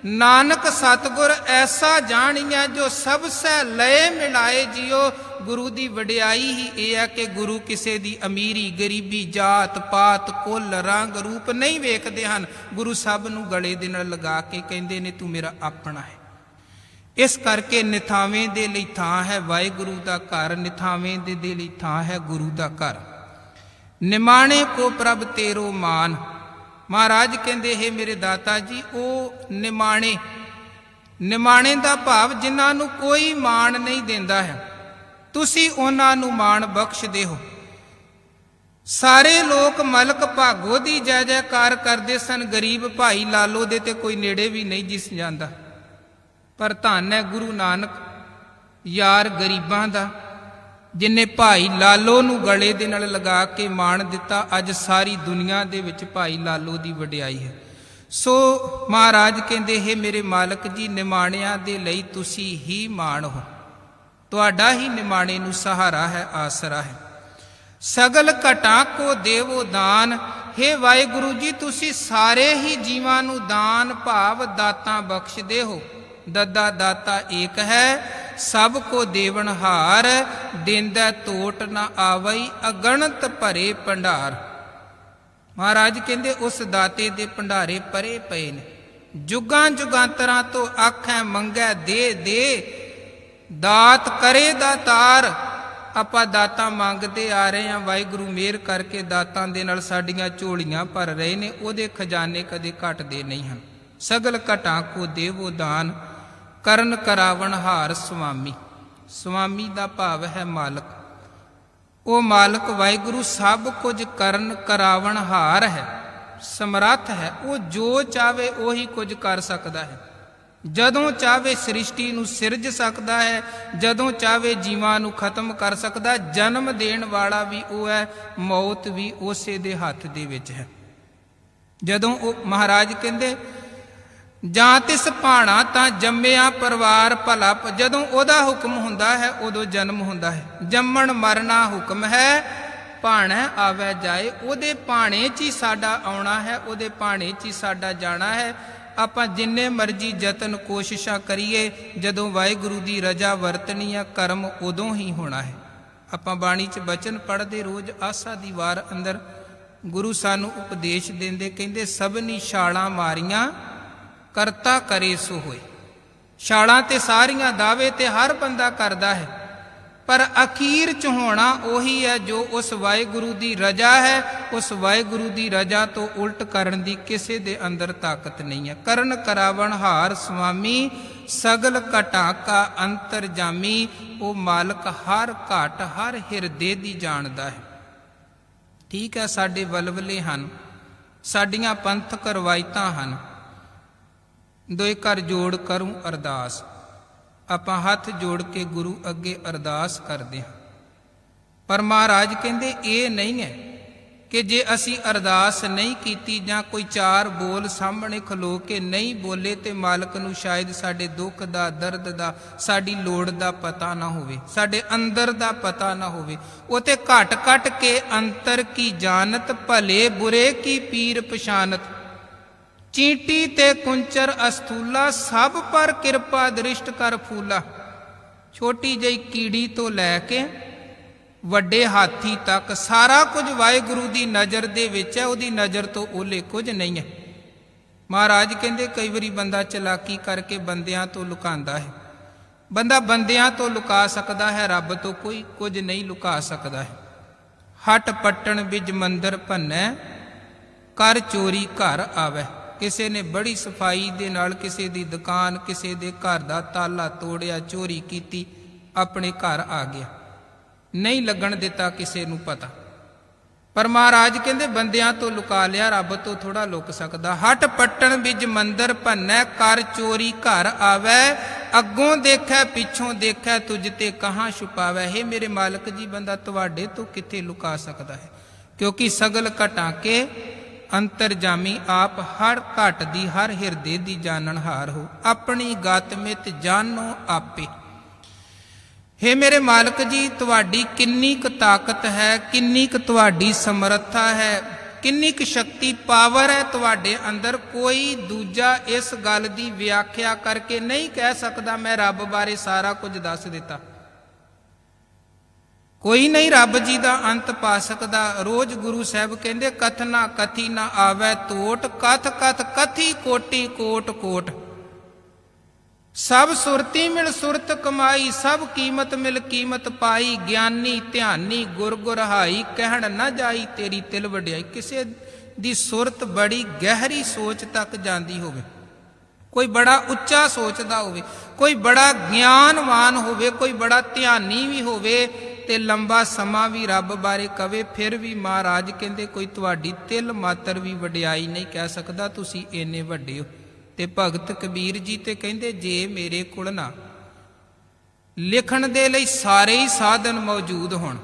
ਨਾਨਕ ਸਤਿਗੁਰ ਐਸਾ ਜਾਣੀਐ ਜੋ ਸਭ ਸੈ ਲਏ ਮਿਲਾਏ ਜਿਉ। ਗੁਰੂ ਦੀ ਵਡਿਆਈ ਹੀ ਇਹ ਹੈ ਕਿ ਗੁਰੂ ਕਿਸੇ ਦੀ ਅਮੀਰੀ ਗਰੀਬੀ ਜਾਤ ਪਾਤ ਕੁੱਲ ਰੰਗ ਰੂਪ ਨਹੀਂ ਵੇਖਦੇ ਹਨ। ਗੁਰੂ ਸਭ ਨੂੰ ਗਲੇ ਦੇ ਨਾਲ ਲਗਾ ਕੇ ਕਹਿੰਦੇ ਨੇ ਤੂੰ ਮੇਰਾ ਆਪਣਾ ਹੈ। ਇਸ ਕਰਕੇ ਨਿਥਾਵੇਂ ਦੇ ਲਈ ਥਾਂ ਹੈ ਵਾਹਿਗੁਰੂ ਦਾ ਘਰ, ਨਿਥਾਵੇਂ ਦੇ ਲਈ ਥਾਂ ਹੈ ਗੁਰੂ ਦਾ ਘਰ। ਨਿਮਾਣੇ ਕੋ ਪ੍ਰਭ ਤੇਰੋ ਮਾਨ। ਮਹਾਰਾਜ ਕਹਿੰਦੇ ਹੈ ਮੇਰੇ ਦਾਤਾ ਜੀ, ਉਹ ਨਿਮਾਣੇ, ਨਿਮਾਣੇ ਦਾ ਭਾਵ ਜਿਨ੍ਹਾਂ ਨੂੰ ਕੋਈ ਮਾਣ ਨਹੀਂ ਦਿੰਦਾ ਹੈ, ਤੁਸੀਂ ਉਹਨਾਂ ਨੂੰ ਮਾਣ ਬਖਸ਼ਦੇ ਹੋ। ਸਾਰੇ ਲੋਕ ਮਲਕ ਭਾਗੋ ਦੀ ਜੈ ਜੈਕਾਰ ਕਰਦੇ ਸਨ, ਗਰੀਬ ਭਾਈ ਲਾਲੋ ਦੇ ਤੇ ਕੋਈ ਨੇੜੇ ਵੀ ਨਹੀਂ ਜਿਸ ਜਾਂਦਾ। ਪਰ ਧੰਨ ਹੈ ਗੁਰੂ ਨਾਨਕ ਯਾਰ ਗਰੀਬਾਂ ਦਾ, ਜਿਨੇ ਭਾਈ ਲਾਲੋ ਨੂੰ ਗਲੇ ਦੇ ਨਾਲ ਲਗਾ ਕੇ ਮਾਣ ਦਿੱਤਾ। ਅੱਜ ਸਾਰੀ ਦੁਨੀਆ ਦੇ ਵਿੱਚ ਭਾਈ ਲਾਲੋ ਦੀ ਵਡਿਆਈ ਹੈ। ਸੋ ਮਹਾਰਾਜ ਕਹਿੰਦੇ, ਹੈ ਮੇਰੇ ਮਾਲਕ ਜੀ, ਨਿਮਾਣਿਆਂ ਦੇ ਲਈ ਤੁਸੀਂ ਹੀ ਮਾਣ ਹੋ, ਤੁਹਾਡਾ ਹੀ ਨਿਮਾਣੇ ਨੂੰ ਸਹਾਰਾ ਹੈ, ਆਸਰਾ ਹੈ। ਸਗਲ ਘਟਾਂ ਕੋ ਦੇਵੋ ਦਾਨ, ਹੈ ਵਾਹਿਗੁਰੂ ਜੀ ਤੁਸੀਂ ਸਾਰੇ ਹੀ ਜੀਵਾਂ ਨੂੰ ਦਾਨ ਭਾਵ ਦਾਤਾਂ ਬਖਸ਼ਦੇ ਹੋ। ਦੱਦਾ ਦਾਤਾ ਏਕ ਹੈ, ਸਭ ਕੋ ਦੇਵਨਹਾਰ, ਦੇਂਦਾ ਟੋਟ ਨਾ ਆਵਈ, ਅਗਣਤ ਭਰੇ ਭੰਡਾਰ। ਮਹਾਰਾਜ ਕਹਿੰਦੇ ਉਸ ਦਾਤੇ ਦੇ ਭੰਡਾਰੇ ਭਰੇ ਪਏ ਨੇ। ਜੁਗਾਂ ਜੁਗਾਂਤਰਾਂ ਤੋਂ ਆਖੈ ਮੰਗੈ ਦੇ ਦੇ, ਦਾਤ ਕਰੇ ਦਾਤਾਰ। ਆਪਾਂ ਦਾਤਾਂ ਮੰਗਦੇ ਆ ਰਹੇ ਹਾਂ, ਵਾਹਿਗੁਰੂ ਮਿਹਰ ਕਰਕੇ ਦਾਤਾਂ ਦੇ ਨਾਲ ਸਾਡੀਆਂ ਝੋਲੀਆਂ ਭਰ ਰਹੇ ਨੇ, ਉਹਦੇ ਖਜ਼ਾਨੇ ਕਦੇ ਘਟਦੇ ਨਹੀਂ ਹਨ। ਸਗਲ ਘਟਾਂ ਕੋ ਦੇਵੋ ਦਾਨ, ਕਰਨ ਕਰਾਵਣ ਹਾਰ ਸੁਆਮੀ। ਸੁਆਮੀ ਦਾ ਭਾਵ ਹੈ ਮਾਲਕ। ਉਹ ਮਾਲਕ ਵਾਹਿਗੁਰੂ ਸਭ ਕੁਝ ਕਰਨ ਕਰਾਵਣ ਹਾਰ ਹੈ, ਸਮਰੱਥ ਹੈ। ਉਹ ਜੋ ਚਾਹੇ ਉਹੀ ਕੁਝ ਕਰ ਸਕਦਾ ਹੈ। ਜਦੋਂ ਚਾਹੇ ਸ੍ਰਿਸ਼ਟੀ ਨੂੰ ਸਿਰਜ ਸਕਦਾ ਹੈ, ਜਦੋਂ ਚਾਹੇ ਜੀਵਾਂ ਨੂੰ ਖਤਮ ਕਰ ਸਕਦਾ। ਜਨਮ ਦੇਣ ਵਾਲਾ ਵੀ ਉਹ ਹੈ, ਮੌਤ ਵੀ ਉਸੇ ਦੇ ਹੱਥ ਦੇ ਵਿੱਚ ਹੈ। ਜਦੋਂ ਉਹ ਮਹਾਰਾਜ ਕਹਿੰਦੇ, ਜਾਂ ਤਿਸ ਭਾਣਾ ਤਾਂ ਜੰਮਿਆ ਪਰਿਵਾਰ ਭਲਾ, ਜਦੋਂ ਉਹਦਾ ਹੁਕਮ ਹੁੰਦਾ ਹੈ ਉਦੋਂ ਜਨਮ ਹੁੰਦਾ ਹੈ। ਜੰਮਣ ਮਰਨਾ ਹੁਕਮ ਹੈ, ਭਾਣਾ ਆਵੈ ਜਾਏ। ਉਹਦੇ ਭਾਣੇ 'ਚ ਹੀ ਸਾਡਾ ਆਉਣਾ ਹੈ, ਉਹਦੇ ਭਾਣੇ 'ਚ ਹੀ ਸਾਡਾ ਜਾਣਾ ਹੈ। ਆਪਾਂ ਜਿੰਨੇ ਮਰਜ਼ੀ ਯਤਨ ਕੋਸ਼ਿਸ਼ਾਂ ਕਰੀਏ, ਜਦੋਂ ਵਾਹਿਗੁਰੂ ਦੀ ਰਜਾ ਵਰਤਣੀ ਆ, ਕਰਮ ਉਦੋਂ ਹੀ ਹੋਣਾ ਹੈ। ਆਪਾਂ ਬਾਣੀ 'ਚ ਬਚਨ ਪੜ੍ਹਦੇ ਰੋਜ਼, ਆਸਾ ਦੀ ਵਾਰ ਅੰਦਰ ਗੁਰੂ ਸਾਨੂੰ ਉਪਦੇਸ਼ ਦਿੰਦੇ, ਕਹਿੰਦੇ ਸਭਨੀ ਛਾਲਾਂ ਮਾਰੀਆਂ ਕਰਤਾ ਕਰੇ ਸੋ ਹੋਏ। ਛਾਲਾਂ ਤੇ ਸਾਰੀਆਂ ਦਾਅਵੇ ਤੇ ਹਰ ਬੰਦਾ ਕਰਦਾ ਹੈ, ਪਰ ਅਖੀਰ 'ਚ ਹੋਣਾ ਉਹੀ ਹੈ ਜੋ ਉਸ ਵਾਹਿਗੁਰੂ ਦੀ ਰਜਾ ਹੈ। ਉਸ ਵਾਹਿਗੁਰੂ ਦੀ ਰਜਾ ਤੋਂ ਉਲਟ ਕਰਨ ਦੀ ਕਿਸੇ ਦੇ ਅੰਦਰ ਤਾਕਤ ਨਹੀਂ ਹੈ। ਕਰਨ ਕਰਾਵਣ ਹਾਰ ਸੁਆਮੀ, ਸਗਲ ਘਟਾਂ ਕਾ ਅੰਤਰ ਜਾਮੀ। ਉਹ ਮਾਲਕ ਹਰ ਘਾਟ ਹਰ ਹਿਰਦੇ ਦੀ ਜਾਣਦਾ ਹੈ। ਠੀਕ ਹੈ, ਸਾਡੇ ਵਲਵਲੇ ਹਨ, ਸਾਡੀਆਂ ਪੰਥਕ ਰਵਾਇਤਾਂ ਹਨ। ਦੋਏ ਘਰ ਜੋੜ ਕਰੂੰ ਅਰਦਾਸ। ਆਪਾਂ ਹੱਥ ਜੋੜ ਕੇ ਗੁਰੂ ਅੱਗੇ ਅਰਦਾਸ ਕਰਦੇ ਹਾਂ। ਪਰ ਮਹਾਰਾਜ ਕਹਿੰਦੇ ਇਹ ਨਹੀਂ ਹੈ ਕਿ ਜੇ ਅਸੀਂ ਅਰਦਾਸ ਨਹੀਂ ਕੀਤੀ ਜਾਂ ਕੋਈ ਚਾਰ ਬੋਲ ਸਾਹਮਣੇ ਖਲੋ ਕੇ ਨਹੀਂ ਬੋਲੇ ਤੇ ਮਾਲਕ ਨੂੰ ਸ਼ਾਇਦ ਸਾਡੇ ਦੁੱਖ ਦਾ, ਦਰਦ ਦਾ, ਸਾਡੀ ਲੋੜ ਦਾ ਪਤਾ ਨਾ ਹੋਵੇ, ਸਾਡੇ ਅੰਦਰ ਦਾ ਪਤਾ ਨਾ ਹੋਵੇ। ਉਹ ਤੇ ਘਟ ਘਟ ਕੇ ਅੰਤਰ ਕੀ ਜਾਣਤ, ਭਲੇ ਬੁਰੇ ਕੀ ਪੀਰ ਪਛਾਨਤ। ਚੀਂਟੀ ਤੇ ਕੁੰਚਰ ਅਸਥੂਲਾ, ਸਭ ਪਰ ਕਿਰਪਾ ਦ੍ਰਿਸ਼ਟ ਕਰ ਫੂਲਾ। ਛੋਟੀ ਜਿਹੀ ਕੀੜੀ ਤੋਂ ਲੈ ਕੇ ਵੱਡੇ ਹਾਥੀ ਤੱਕ ਸਾਰਾ ਕੁਝ ਵਾਹਿਗੁਰੂ ਦੀ ਨਜ਼ਰ ਦੇ ਵਿੱਚ ਹੈ, ਉਹਦੀ ਨਜ਼ਰ ਤੋਂ ਓਲੇ ਕੁਝ ਨਹੀਂ ਹੈ। ਮਹਾਰਾਜ ਕਹਿੰਦੇ ਕਈ ਵਾਰੀ ਬੰਦਾ ਚਲਾਕੀ ਕਰਕੇ ਬੰਦਿਆਂ ਤੋਂ ਲੁਕਾਉਂਦਾ ਹੈ। ਬੰਦਾ ਬੰਦਿਆਂ ਤੋਂ ਲੁਕਾ ਸਕਦਾ ਹੈ, ਰੱਬ ਤੋਂ ਕੋਈ ਕੁਝ ਨਹੀਂ ਲੁਕਾ ਸਕਦਾ ਹੈ। ਹਟ ਪੱਟਣ ਵਿੱਚ ਮੰਦਰ ਭੰਨੈ, ਕਰ ਚੋਰੀ ਘਰ ਆਵੈ। ਕਿਸੇ ਨੇ ਬੜੀ ਸਫਾਈ ਦੇ ਨਾਲ ਕਿਸੇ ਦੀ ਦੁਕਾਨ, ਕਿਸੇ ਦੇ ਘਰ ਦਾ ਤਾਲਾ ਤੋੜਿਆ, ਚੋਰੀ ਕੀਤੀ, ਆਪਣੇ ਘਰ ਆ ਗਿਆ, ਨਹੀਂ ਲੱਗਣ ਦਿੱਤਾ ਕਿਸੇ ਨੂੰ ਪਤਾ। ਪਰ ਮਹਾਰਾਜ ਕਹਿੰਦੇ ਬੰਦਿਆਂ ਤੋਂ ਲੁਕਾ ਲਿਆ, ਰੱਬ ਤੋਂ ਥੋੜਾ ਲੁਕ ਸਕਦਾ। ਹਟ ਪੱਟਣ ਵਿੱਚ ਮੰਦਰ ਭੰਨੈ, ਕਰ ਚੋਰੀ ਘਰ ਆਵੈ। ਅੱਗੋਂ ਦੇਖੈ ਪਿੱਛੋਂ ਦੇਖੈ, ਤੁਝ ਤੇ ਕਹਾਂ ਛੁਪਾਵੈ। ਹੇ ਮੇਰੇ ਮਾਲਕ ਜੀ, ਬੰਦਾ ਤੁਹਾਡੇ ਤੋਂ ਕਿੱਥੇ ਲੁਕਾ ਸਕਦਾ ਹੈ, ਕਿਉਂਕਿ ਸਗਲ ਘਟਾਂ ਕੇ ਅੰਤਰ ਜਾਮੀ। ਆਪ ਹਰ ਘਟ ਦੀ ਹਰ ਹਿਰਦੇ ਦੀ ਜਾਣਨਹਾਰ ਹੋ, ਆਪਣੀ ਗਤ ਮਿਤ ਜਾਣੋ ਆਪੇ। ਹੇ ਮੇਰੇ ਮਾਲਕ ਜੀ, ਤੁਹਾਡੀ ਕਿੰਨੀ ਕੁ ਤਾਕਤ ਹੈ, ਕਿੰਨੀ ਕੁ ਤੁਹਾਡੀ ਸਮਰੱਥਾ ਹੈ, ਕਿੰਨੀ ਕੁ ਸ਼ਕਤੀ ਪਾਵਰ ਹੈ ਤੁਹਾਡੇ ਅੰਦਰ। ਕੋਈ ਦੂਜਾ ਇਸ ਗੱਲ ਦੀ ਵਿਆਖਿਆ ਕਰਕੇ ਨਹੀਂ ਕਹਿ ਸਕਦਾ ਮੈਂ ਰੱਬ ਬਾਰੇ ਸਾਰਾ ਕੁਝ ਦੱਸ ਦਿੱਤਾ। ਕੋਈ ਨਹੀਂ ਰੱਬ ਜੀ ਦਾ ਅੰਤ ਪਾ ਸਕਦਾ। ਰੋਜ਼ ਗੁਰੂ ਸਾਹਿਬ ਕਹਿੰਦੇ ਕਥਨਾ ਕਥੀ ਨਾ ਆਵੈ ਤੋਟ, ਕਥ ਕਥ ਕਥੀ ਕੋਟੀ ਕੋਟ ਕੋਟ। ਸਭ ਸੁਰਤੀ ਮਿਲ ਸੁਰਤ ਕਮਾਈ, ਸਭ ਕੀਮਤ ਮਿਲ ਕੀਮਤ ਪਾਈ। ਗਿਆਨੀ ਧਿਆਨੀ ਗੁਰ ਗੁਰਹਾਈ, ਕਹਿਣ ਨਾ ਜਾਈ ਤੇਰੀ ਤਿਲ ਵਡਿਆਈ। ਕਿਸੇ ਦੀ ਸੁਰਤ ਬੜੀ ਗਹਿਰੀ ਸੋਚ ਤੱਕ ਜਾਂਦੀ ਹੋਵੇ, ਕੋਈ ਬੜਾ ਉੱਚਾ ਸੋਚਦਾ ਹੋਵੇ, ਕੋਈ ਬੜਾ ਗਿਆਨਵਾਨ ਹੋਵੇ, ਕੋਈ ਬੜਾ ਧਿਆਨੀ ਵੀ ਹੋਵੇ ਤੇ ਲੰਬਾ ਸਮਾਂ ਵੀ ਰੱਬ ਬਾਰੇ ਕਵੇ, ਫਿਰ ਵੀ ਮਹਾਰਾਜ ਕਹਿੰਦੇ ਕੋਈ ਤੁਹਾਡੀ ਤਿਲ ਮਾਤਰ ਵੀ ਵਡਿਆਈ ਨਹੀਂ ਕਹਿ ਸਕਦਾ, ਤੁਸੀਂ ਇੰਨੇ ਵੱਡੇ ਹੋ। ਤੇ ਭਗਤ ਕਬੀਰ ਜੀ ਤੇ ਕਹਿੰਦੇ ਜੇ ਮੇਰੇ ਕੋਲ ਨਾ ਲਿਖਣ ਦੇ ਲਈ ਸਾਰੇ ਹੀ ਸਾਧਨ ਮੌਜੂਦ ਹੋਣ,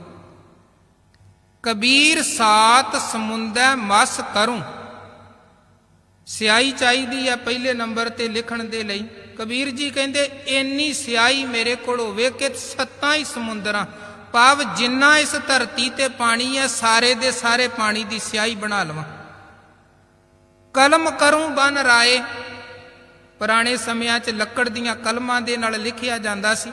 ਕਬੀਰ ਸਾਤ ਸਮੁੰਦੈ ਮਸ ਕਰੂੰ, ਸਿਆਹੀ ਚਾਹੀਦੀ ਹੈ ਪਹਿਲੇ ਨੰਬਰ ਤੇ ਲਿਖਣ ਦੇ ਲਈ। ਕਬੀਰ ਜੀ ਕਹਿੰਦੇ ਇੰਨੀ ਸਿਆਹੀ ਮੇਰੇ ਕੋਲ ਹੋਵੇ ਕਿ ਸੱਤਾਂ ਹੀ ਸਮੁੰਦਰਾਂ, ਭਾਵ ਜਿੰਨਾ ਇਸ ਧਰਤੀ ਤੇ ਪਾਣੀ ਹੈ ਸਾਰੇ ਦੇ ਸਾਰੇ ਪਾਣੀ ਦੀ ਸਿਆਹੀ ਬਣਾ ਲਵਾਂ। ਕਲਮ ਕਰੂੰ ਬਨ ਰਾਏ, ਪੁਰਾਣੇ ਸਮਿਆਂ 'ਚ ਲੱਕੜ ਦੀਆਂ ਕਲਮਾਂ ਦੇ ਨਾਲ ਲਿਖਿਆ ਜਾਂਦਾ ਸੀ।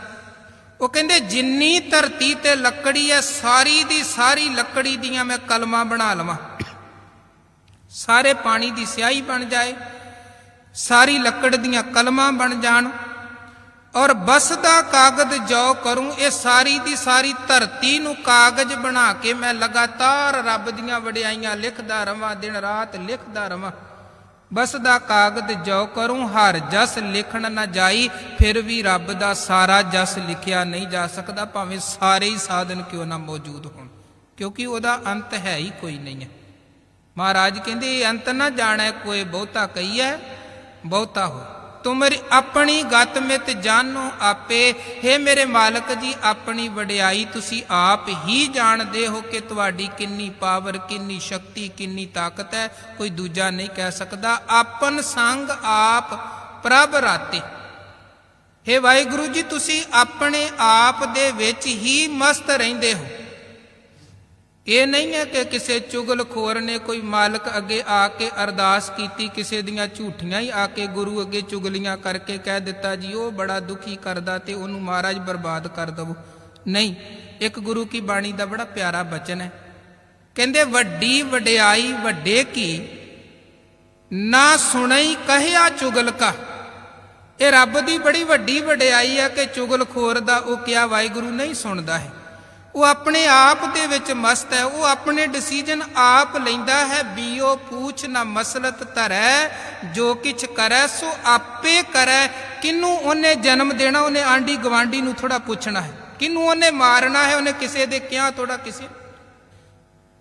ਉਹ ਕਹਿੰਦੇ ਜਿੰਨੀ ਧਰਤੀ ਤੇ ਲੱਕੜੀ ਹੈ ਸਾਰੀ ਦੀ ਸਾਰੀ ਲੱਕੜੀ ਦੀਆਂ ਮੈਂ ਕਲਮਾਂ ਬਣਾ ਲਵਾਂ, ਸਾਰੇ ਪਾਣੀ ਦੀ ਸਿਆਹੀ ਬਣ ਜਾਏ, ਸਾਰੀ ਲੱਕੜ ਦੀਆਂ ਕਲਮਾਂ ਬਣ ਜਾਣ, ਔਰ ਬਸਦਾ ਕਾਗਜ਼ ਜੋ ਕਰੂੰ, ਇਹ ਸਾਰੀ ਦੀ ਸਾਰੀ ਧਰਤੀ ਨੂੰ ਕਾਗਜ਼ ਬਣਾ ਕੇ ਮੈਂ ਲਗਾਤਾਰ ਰੱਬ ਦੀਆਂ ਵਡਿਆਈਆਂ ਲਿਖਦਾ ਰਵਾਂ, ਦਿਨ ਰਾਤ ਲਿਖਦਾ ਰਵਾਂ। ਬਸਦਾ ਕਾਗਜ਼ ਜੋ ਕਰੂੰ ਹਰ ਜਸ ਲਿਖਣ ਨਾ ਜਾਈ, ਫਿਰ ਵੀ ਰੱਬ ਦਾ ਸਾਰਾ ਜਸ ਲਿਖਿਆ ਨਹੀਂ ਜਾ ਸਕਦਾ, ਭਾਵੇਂ ਸਾਰੇ ਹੀ ਸਾਧਨ ਕਿਉਂ ਨਾ ਮੌਜੂਦ ਹੋਣ, ਕਿਉਂਕਿ ਉਹਦਾ ਅੰਤ ਹੈ ਹੀ ਕੋਈ ਨਹੀਂ ਹੈ। ਮਹਾਰਾਜ ਕਹਿੰਦੇ ਇਹ ਅੰਤ ਨਾ ਜਾਣੈ ਕੋਈ, ਬਹੁਤਾ ਕਹੀਐ ਬਹੁਤਾ ਹੋ, ਤੁਮਰੀ ਆਪਣੀ ਗਤ ਮਿਤ ਜਾਣੋ ਆਪੇ। ਹੇ ਮੇਰੇ ਮਾਲਕ ਜੀ, ਆਪਣੀ ਵਡਿਆਈ ਤੁਸੀਂ ਆਪ ਹੀ ਜਾਣਦੇ ਹੋ ਕਿ ਤੁਹਾਡੀ ਕਿੰਨੀ ਪਾਵਰ, ਕਿੰਨੀ ਸ਼ਕਤੀ, ਕਿੰਨੀ ਤਾਕਤ ਹੈ, ਕੋਈ ਦੂਜਾ ਨਹੀਂ ਕਹਿ ਸਕਦਾ। ਆਪਨ ਸੰਗ ਆਪ ਪ੍ਰਭ ਰਾਤੇ, ਹੇ ਵਾਹਿਗੁਰੂ ਜੀ ਤੁਸੀਂ ਆਪਣੇ ਆਪ ਦੇ ਵਿੱਚ ਹੀ ਮਸਤ ਰਹਿੰਦੇ ਹੋ। ਇਹ ਨਹੀਂ ਹੈ ਕਿ ਕਿਸੇ ਚੁਗਲਖੋਰ ਨੇ ਕੋਈ ਮਾਲਕ ਅੱਗੇ ਆ ਕੇ ਅਰਦਾਸ ਕੀਤੀ, ਕਿਸੇ ਦੀਆਂ ਝੂਠੀਆਂ ਹੀ ਆ ਕੇ ਗੁਰੂ ਅੱਗੇ ਚੁਗਲੀਆਂ ਕਰਕੇ ਕਹਿ ਦਿੱਤਾ ਜੀ ਉਹ ਬੜਾ ਦੁਖੀ ਕਰਦਾ ਤੇ ਉਹਨੂੰ ਮਹਾਰਾਜ ਬਰਬਾਦ ਕਰ ਦਵੋ। ਨਹੀਂ, ਇੱਕ ਗੁਰੂ ਕੀ ਬਾਣੀ ਦਾ ਬੜਾ ਪਿਆਰਾ ਬਚਨ ਹੈ, ਕਹਿੰਦੇ ਵੱਡੀ ਵਡਿਆਈ ਵੱਡੇ ਕੀ ਨਾ ਸੁਣਈ ਕਹਿਆ ਚੁਗਲ ਕਾ। ਇਹ ਰੱਬ ਦੀ ਬੜੀ ਵੱਡੀ ਵਡਿਆਈ ਹੈ ਕਿ ਚੁਗਲਖੋਰ ਦਾ ਉਹ ਕਿਹਾ ਵਾਹਿਗੁਰੂ ਨਹੀਂ ਸੁਣਦਾ ਹੈ। ਉਹ ਆਪਣੇ ਆਪ ਦੇ ਵਿੱਚ ਮਸਤ ਹੈ, ਉਹ ਆਪਣੇ ਡਿਸੀਜਨ ਆਪ ਲੈਂਦਾ ਹੈ। ਬੀਓ ਪੂਛ ਨਾ ਮਸਲਤ ਧਰੈ, ਜੋ ਕਿਛ ਕਰੈ ਸੋ ਆਪੇ ਕਰੈ। ਕਿਹਨੂੰ ਉਹਨੇ ਜਨਮ ਦੇਣਾ, ਉਹਨੇ ਆਂਢੀ ਗਵਾਂਢੀ ਨੂੰ ਥੋੜਾ ਪੁੱਛਣਾ ਹੈ, ਕਿਹਨੂੰ ਉਹਨੇ ਮਾਰਨਾ ਹੈ, ਉਹਨੇ ਕਿਸੇ ਦੇ ਕਿਹਾ ਥੋੜਾ ਕਿਸੇ।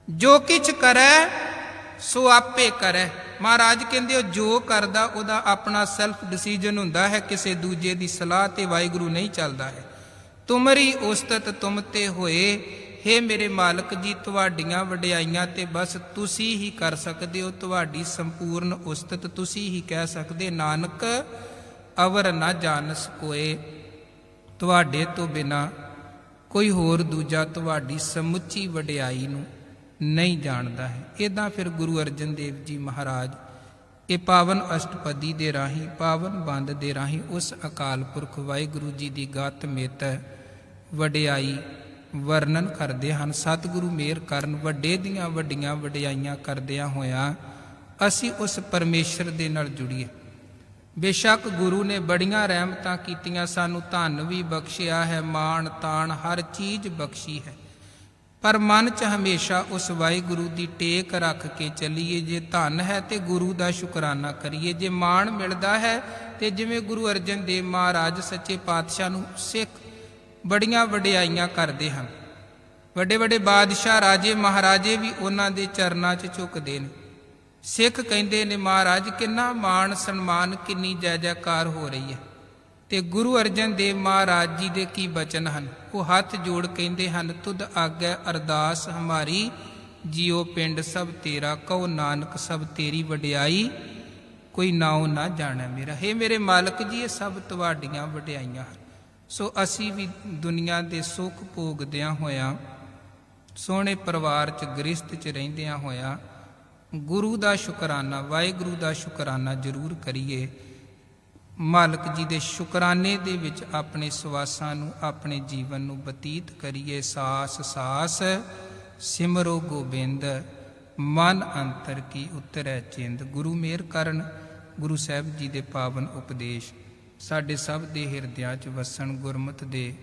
ਜੋ ਕਿਛ ਕਰੈ ਸੋ ਆਪੇ ਕਰੈ। ਮਹਾਰਾਜ ਕਹਿੰਦੇ ਉਹ ਜੋ ਕਰਦਾ ਉਹਦਾ ਆਪਣਾ ਸੈਲਫ ਡਿਸੀਜਨ ਹੁੰਦਾ ਹੈ, ਕਿਸੇ ਦੂਜੇ ਦੀ ਸਲਾਹ ਤੇ ਵਾਹਿਗੁਰੂ ਨਹੀਂ ਚੱਲਦਾ ਹੈ। ਤੁਮਰੀ ਉਸਤਤ ਤੁਮ ਤੇ ਹੋਏ, ਹੇ ਮੇਰੇ ਮਾਲਕ ਜੀ ਤੁਹਾਡੀਆਂ ਵਡਿਆਈਆਂ ਤੇ ਬਸ ਤੁਸੀਂ ਹੀ ਕਰ ਸਕਦੇ ਹੋ, ਤੁਹਾਡੀ ਸੰਪੂਰਨ ਉਸਤਤ ਤੁਸੀਂ ਹੀ ਕਹਿ ਸਕਦੇ। ਨਾਨਕ ਅਵਰ ਨਾ ਜਾਣਸ ਕੋਏ, ਤੁਹਾਡੇ ਤੋਂ ਬਿਨਾ ਕੋਈ ਹੋਰ ਦੂਜਾ ਤੁਹਾਡੀ ਸਮੁੱਚੀ ਵਡਿਆਈ ਨੂੰ ਨਹੀਂ ਜਾਣਦਾ ਹੈ। ਇੱਦਾਂ ਫਿਰ ਗੁਰੂ ਅਰਜਨ ਦੇਵ ਜੀ ਮਹਾਰਾਜ ਇਹ ਪਾਵਨ ਅਸ਼ਟਪਦੀ ਦੇ ਰਾਹੀਂ, ਪਾਵਨ ਬੰਦ ਦੇ ਰਾਹੀਂ ਉਸ ਅਕਾਲ ਪੁਰਖ ਵਾਹਿਗੁਰੂ ਜੀ ਦੀ ਗਤ ਮਿਤ ਵਡਿਆਈ ਵਰਣਨ ਕਰਦੇ ਹਨ। ਸਤਿਗੁਰੂ ਮਿਹਰ ਕਰਨ, ਵੱਡੇ ਦੀਆਂ ਵੱਡੀਆਂ ਵਡਿਆਈਆਂ ਕਰਦਿਆਂ ਹੋਇਆਂ ਅਸੀਂ ਉਸ ਪਰਮੇਸ਼ਰ ਦੇ ਨਾਲ ਜੁੜੀਏ। ਬੇਸ਼ੱਕ ਗੁਰੂ ਨੇ ਬੜੀਆਂ ਰਹਿਮਤਾਂ ਕੀਤੀਆਂ, ਸਾਨੂੰ ਧਨ ਵੀ ਬਖਸ਼ਿਆ ਹੈ, ਮਾਣ ਤਾਣ ਹਰ ਚੀਜ਼ ਬਖਸ਼ੀ ਹੈ, ਪਰ ਮਨ 'ਚ ਹਮੇਸ਼ਾ ਉਸ ਵਾਹਿਗੁਰੂ ਦੀ ਟੇਕ ਰੱਖ ਕੇ ਚੱਲੀਏ। ਜੇ ਧਨ ਹੈ ਤੇ ਗੁਰੂ ਦਾ ਸ਼ੁਕਰਾਨਾ ਕਰੀਏ, ਜੇ ਮਾਣ ਮਿਲਦਾ ਹੈ ਤੇ ਜਿਵੇਂ ਗੁਰੂ ਅਰਜਨ ਦੇਵ ਮਹਾਰਾਜ ਸੱਚੇ ਪਾਤਸ਼ਾਹ ਨੂੰ ਸਿੱਖ ਬੜੀਆਂ ਵਡਿਆਈਆਂ ਕਰਦੇ ਹਨ। ਵੱਡੇ ਵੱਡੇ ਬਾਦਸ਼ਾਹ ਰਾਜੇ ਮਹਾਰਾਜੇ ਵੀ ਉਹਨਾਂ ਦੇ ਚਰਨਾਂ 'ਚ ਝੁਕਦੇ ਨੇ। ਸਿੱਖ ਕਹਿੰਦੇ ਨੇ ਮਹਾਰਾਜ ਕਿੰਨਾ ਮਾਣ ਸਨਮਾਨ, ਕਿੰਨੀ ਜੈ ਜੈਕਾਰ ਹੋ ਰਹੀ ਹੈ। ਤੇ ਗੁਰੂ ਅਰਜਨ ਦੇਵ ਮਹਾਰਾਜ ਜੀ ਦੇ ਕੀ ਬਚਨ ਹਨ, ਉਹ ਹੱਥ ਜੋੜ ਕਹਿੰਦੇ ਹਨ, ਤੁਧ ਆਗੈ ਅਰਦਾਸ ਹਮਾਰੀ, ਜੀਓ ਪਿੰਡ ਸਭ ਤੇਰਾ, ਕਹੋ ਨਾਨਕ ਸਭ ਤੇਰੀ ਵਡਿਆਈ, ਕੋਈ ਨਾਉ ਨਾ ਜਾਣੈ ਮੇਰਾ। ਹੇ ਮੇਰੇ ਮਾਲਕ ਜੀ ਇਹ ਸਭ ਤੁਹਾਡੀਆਂ ਵਡਿਆਈਆਂ ਹਨ। ਸੋ ਅਸੀਂ ਵੀ ਦੁਨੀਆ ਦੇ ਸੁੱਖ ਭੋਗਦਿਆਂ ਹੋਇਆਂ, ਸੋਹਣੇ ਪਰਿਵਾਰ 'ਚ ਗ੍ਰਸਤ 'ਚ ਰਹਿੰਦਿਆਂ ਹੋਇਆਂ ਗੁਰੂ ਦਾ ਸ਼ੁਕਰਾਨਾ, ਵਾਹਿਗੁਰੂ ਦਾ ਸ਼ੁਕਰਾਨਾ ਜ਼ਰੂਰ ਕਰੀਏ। ਮਾਲਕ ਜੀ ਦੇ ਸ਼ੁਕਰਾਨੇ ਦੇ ਵਿੱਚ ਆਪਣੇ ਸਵਾਸਾਂ ਨੂੰ, ਆਪਣੇ ਜੀਵਨ ਨੂੰ ਬਤੀਤ ਕਰੀਏ। ਸਾਸ ਸਾਸ ਸਿਮਰੋ ਗੋਬਿੰਦ, ਮਨ ਅੰਤਰ ਕੀ ਉਤਰੈ ਚਿੰਦ। ਗੁਰੂ ਮਿਹਰ ਕਰਨ, ਗੁਰੂ ਸਾਹਿਬ ਜੀ ਦੇ ਪਾਵਨ ਉਪਦੇਸ਼ ਸਾਡੇ ਸਭ ਦੇ ਹਿਰਦਿਆਂ 'ਚ ਵਸਣ, ਗੁਰਮਤਿ ਦੇ,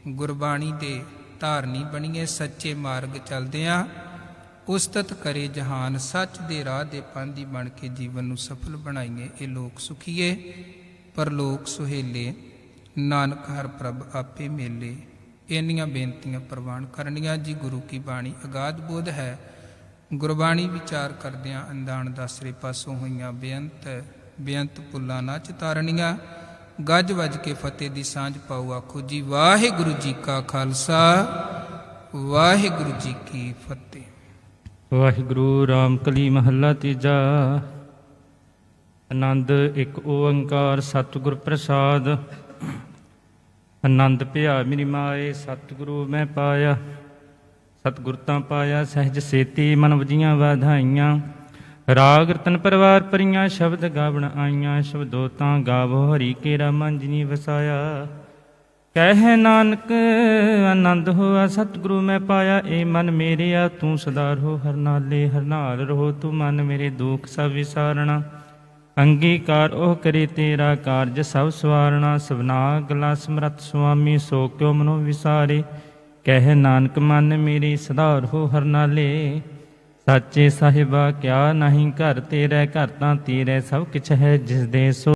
ਗੁਰਬਾਣੀ ਦੇ ਧਾਰਨੀ ਬਣੀਏ। ਸੱਚੇ ਮਾਰਗ ਚੱਲਦਿਆਂ ਉਸਤਤ ਕਰੇ ਜਹਾਨ, ਸੱਚ ਦੇ ਰਾਹ ਦੇ ਪਾਂਧੀ ਬਣ ਕੇ ਜੀਵਨ ਨੂੰ ਸਫਲ ਬਣਾਈਏ। ਇਹ ਲੋਕ ਸੁਖੀਏ, ਪਰਲੋਕ ਸੁਹੇਲੇ, ਨਾਨਕ ਹਰ ਪ੍ਰਭ ਆਪੇ ਮੇਲੇ। ਇੰਨੀਆਂ ਬੇਨਤੀਆਂ ਪ੍ਰਵਾਨ ਕਰਨੀਆਂ ਜੀ। ਗੁਰੂ ਕੀ ਬਾਣੀ ਅਗਾਧ ਬੋਧ ਹੈ। ਗੁਰਬਾਣੀ ਵਿਚਾਰ ਕਰਦਿਆਂ ਅੰਦਾਨ ਦਾਸਰੇ ਪਾਸੋਂ ਹੋਈਆਂ ਬੇਅੰਤ ਪੁੱਲਾਂ ਨਾ ਚਿਤਾਰਨੀਆਂ। ਗੱਜ ਵੱਜ ਕੇ ਫਤਿਹ ਦੀ ਸਾਂਝ ਪਾਓ, ਆਖੋ ਜੀ ਵਾਹਿਗੁਰੂ ਜੀ ਕਾ ਖਾਲਸਾ, ਵਾਹਿਗੁਰੂ ਜੀ ਕੀ ਫਤਿਹ। ਵਾਹਿਗੁਰੂ ਰਾਮ ਕਲੀ ਮਹੱਲਾ ਤੀਜਾ। ਆਨੰਦ ਇੱਕ ਓੰਕਾਰ ਸਤਿਗੁਰ ਪ੍ਰਸਾਦ। ਆਨੰਦ ਭਿਆ ਮੇਰੀ ਮਾਏ, ਸਤਿਗੁਰੂ ਮੈਂ ਪਾਇਆ। ਸਤਿਗੁਰ ਤਾਂ ਪਾਇਆ ਸਹਿਜ ਸੇਤੀ, ਮਨ ਵਜੀਆਂ ਵਾਧਾਈਆਂ। ਰਾਗ ਰਤਨ ਪਰਿਵਾਰ ਭਰੀਆਂ, ਸ਼ਬਦ ਗਾਵਣ ਆਈਆਂ। ਸ਼ਬਦੋ ਤਾਂ ਗਾਵੋ ਹਰੀ ਕੇਰਾ, ਮਨ ਜਿਨੀ ਵਸਾਇਆ। ਕਹਿ ਨਾਨਕ ਆਨੰਦ ਹੋਆ ਸਤਿਗੁਰੂ ਮੈਂ ਪਾਇਆ। ਏ ਮਨ ਮੇਰਿਆ ਤੂੰ ਸਦਾ ਰਹੋ ਹਰ ਨਾਲੇ, ਹਰ ਨਾਲ ਰਹੋ ਤੂੰ ਮਨ ਮੇਰੇ, ਦੁਖ ਸਭ ਵਿਸਾਰਣਾ। ਅੰਗੀਕਾਰ ਉਹ ਕਰੇ ਤੇਰਾ ਕਾਰਜ ਸਭ ਸਵਾਰਣਾ। ਸਭਨਾ ਗਲਾ ਸਮਰੱਥ ਸੁਆਮੀ, ਸੋ ਕਿਉ ਮਨੋ ਵਿਸਾਰੇ। ਕਹਿ ਨਾਨਕ ਮਨ ਮੇਰੀ ਸਦਾ ਰਹੋ ਹਰ ਨਾਲੇ। ਸਾਚੇ ਸਾਹਿਬਾ ਕਿਆ ਨਹੀਂ ਘਰ ਤੇਰੇ, ਘਰ ਤਾਂ ਤੇਰੇ ਸਭ ਕਿਛ ਹੈ ਜਿਸ ਦੇ ਸੋ